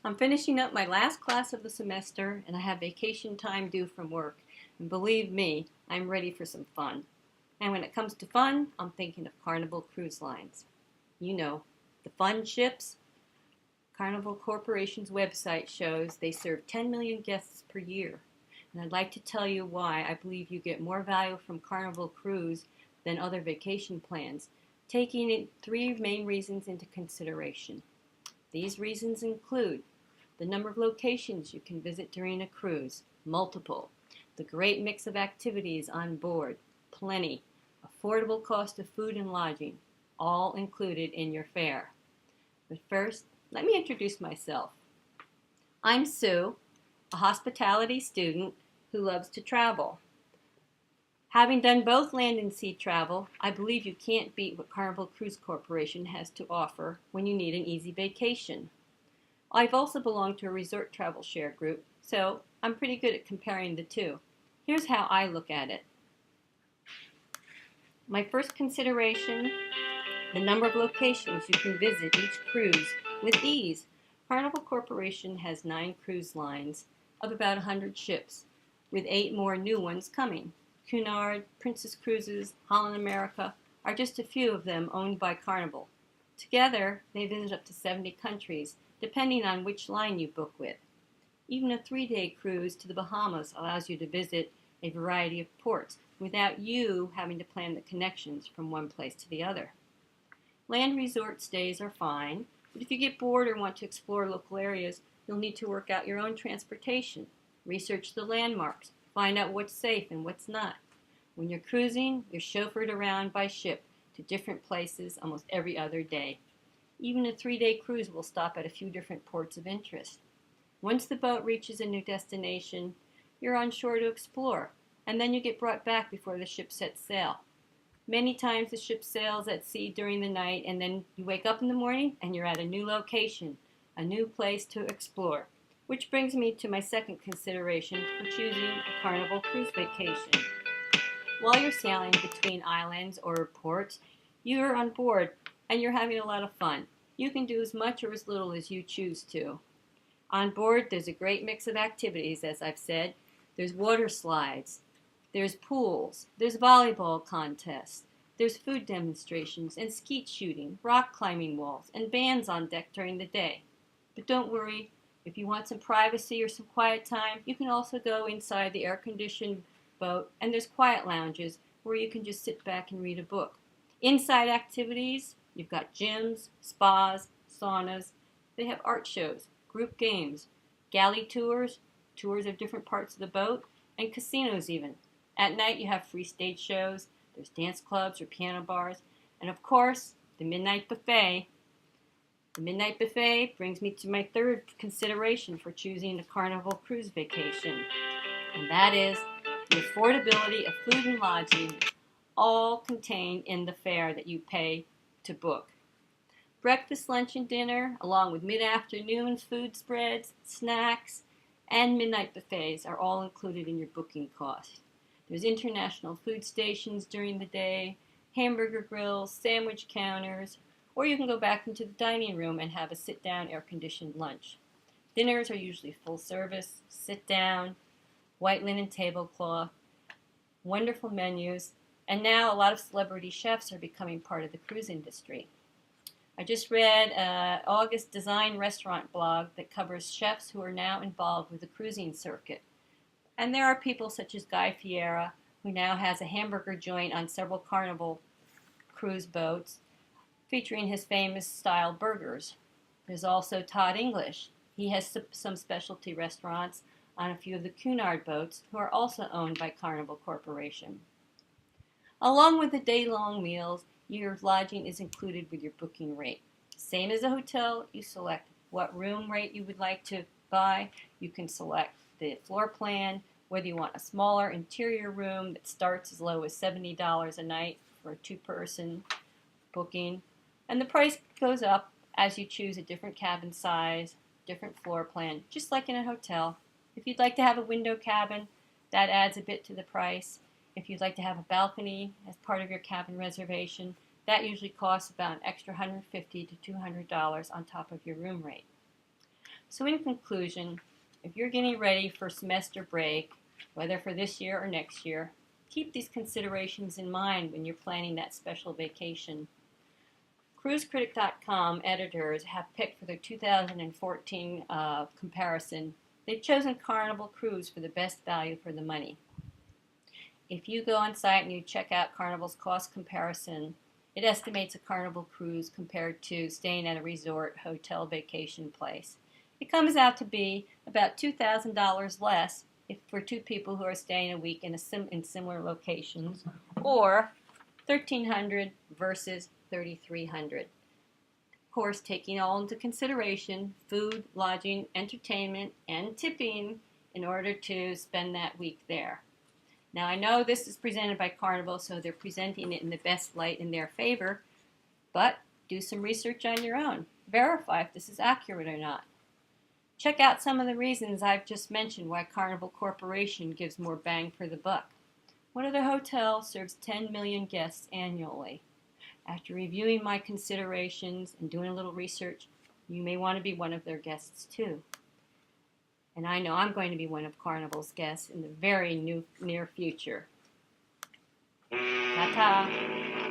I'm finishing up my last class of the semester and I have vacation time due from work. And believe me, I'm ready for some fun. And when it comes to fun, I'm thinking of Carnival Cruise Lines. You know, the fun ships. Carnival Corporation's website shows they serve 10 million guests per year. And I'd like to tell you why I believe you get more value from Carnival Cruise than other vacation plans, taking three main reasons into consideration. These reasons include the number of locations you can visit during a cruise, multiple, the great mix of activities on board, plenty, affordable cost of food and lodging, all included in your fare. But first, let me introduce myself. I'm Sue, a hospitality student who loves to travel. Having done both land and sea travel, I believe you can't beat what Carnival Cruise Corporation has to offer when you need an easy vacation. I've also belonged to a resort travel share group, so I'm pretty good at comparing the two. Here's how I look at it. My first consideration, the number of locations you can visit each cruise with ease. Carnival Corporation has 9 cruise lines of about 100 ships, with 8 more new ones coming. Cunard, Princess Cruises, Holland America are just a few of them owned by Carnival. Together, they visit up to 70 countries, depending on which line you book with. Even a 3-day cruise to the Bahamas allows you to visit a variety of ports without you having to plan the connections from one place to the other. Land resort stays are fine, but if you get bored or want to explore local areas, you'll need to work out your own transportation. Research the landmarks, find out what's safe and what's not. When you're cruising, you're chauffeured around by ship to different places almost every other day. Even a 3-day cruise will stop at a few different ports of interest. Once the boat reaches a new destination, you're on shore to explore, and then you get brought back before the ship sets sail. Many times the ship sails at sea during the night, and then you wake up in the morning and you're at a new location, a new place to explore. Which brings me to my second consideration for choosing a Carnival cruise vacation. While you're sailing between islands or ports, you're on board and you're having a lot of fun. You can do as much or as little as you choose to. On board, there's a great mix of activities, as I've said. There's water slides, there's pools, there's volleyball contests, there's food demonstrations and skeet shooting, rock climbing walls, and bands on deck during the day. But don't worry, if you want some privacy or some quiet time, you can also go inside the air-conditioned boat, and there's quiet lounges where you can just sit back and read a book. Inside activities, you've got gyms, spas, saunas. They have art shows, group games, galley tours, tours of different parts of the boat, and casinos even. At night you have free stage shows, there's dance clubs or piano bars, and of course, the Midnight Buffet. The Midnight Buffet brings me to my third consideration for choosing a Carnival cruise vacation, and that is the affordability of food and lodging, all contained in the fare that you pay to book. Breakfast, lunch, and dinner, along with mid-afternoon food spreads, snacks, and midnight buffets are all included in your booking cost. There's international food stations during the day, hamburger grills, sandwich counters, or you can go back into the dining room and have a sit-down air-conditioned lunch. Dinners are usually full service, sit-down, white linen tablecloth, wonderful menus, and now a lot of celebrity chefs are becoming part of the cruise industry. I just read an August Design restaurant blog that covers chefs who are now involved with the cruising circuit. And there are people such as Guy Fieri, who now has a hamburger joint on several Carnival cruise boats, featuring his famous style burgers. There's also Todd English. He has some specialty restaurants on a few of the Cunard boats, who are also owned by Carnival Corporation. Along with the day-long meals, your lodging is included with your booking rate. Same as a hotel, you select what room rate you would like to buy. You can select the floor plan, whether you want a smaller interior room that starts as low as $70 a night for a 2-person booking. And the price goes up as you choose a different cabin size, different floor plan, just like in a hotel. If you'd like to have a window cabin, that adds a bit to the price. If you'd like to have a balcony as part of your cabin reservation, that usually costs about an extra $150 to $200 on top of your room rate. So in conclusion, if you're getting ready for semester break, whether for this year or next year, keep these considerations in mind when you're planning that special vacation. CruiseCritic.com editors have picked for their 2014 comparison. They've chosen Carnival Cruise for the best value for the money. If you go on site and you check out Carnival's cost comparison, it estimates a Carnival cruise compared to staying at a resort, hotel, vacation place. It comes out to be about $2,000 less if for two people who are staying a week in similar locations, or $1,300 versus $3,300. Of course, taking all into consideration food, lodging, entertainment, and tipping in order to spend that week there. Now, I know this is presented by Carnival, so they're presenting it in the best light in their favor, but do some research on your own. Verify if this is accurate or not. Check out some of the reasons I've just mentioned why Carnival Corporation gives more bang for the buck. What other hotel serves 10 million guests annually? After reviewing my considerations and doing a little research, you may want to be one of their guests too. And I know I'm going to be one of Carnival's guests in the very near future. Ta-ta!